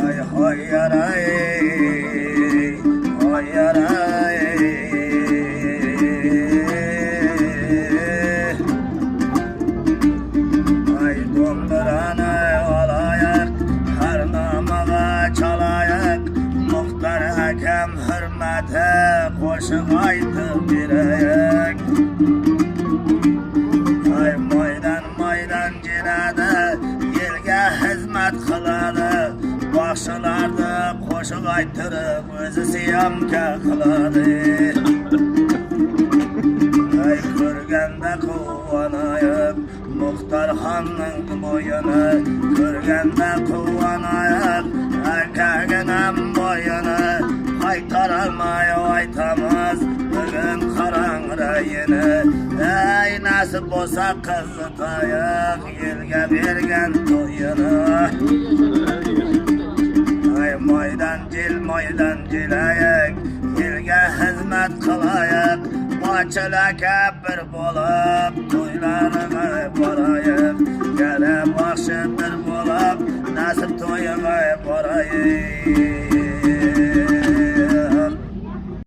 Ay hay yaray, hay yaray. Ay domduranı alayak, her namağa çalayak. Muhtar hakem hürmete koşuk aytıp bireyek. Ay maydan cinede yelge hizmet kıladı. Başılardı koşuk aytırıp özü siyamke kıladı. Ay körgende kuvanayıp Muhtar Han'ın boyunu, körgende kuvanayıp erkeğinin boyunu. Qaytaralmay aytamız bugün karan rayını. Ey nasip olsa kızıtayık yelge bergen toyunu. Ay maydan cilayık yelge hizmet kılayık. Bahçeleke bir bolup toylarına barayık. Gele başı bir bolup nasip toyuna barayık.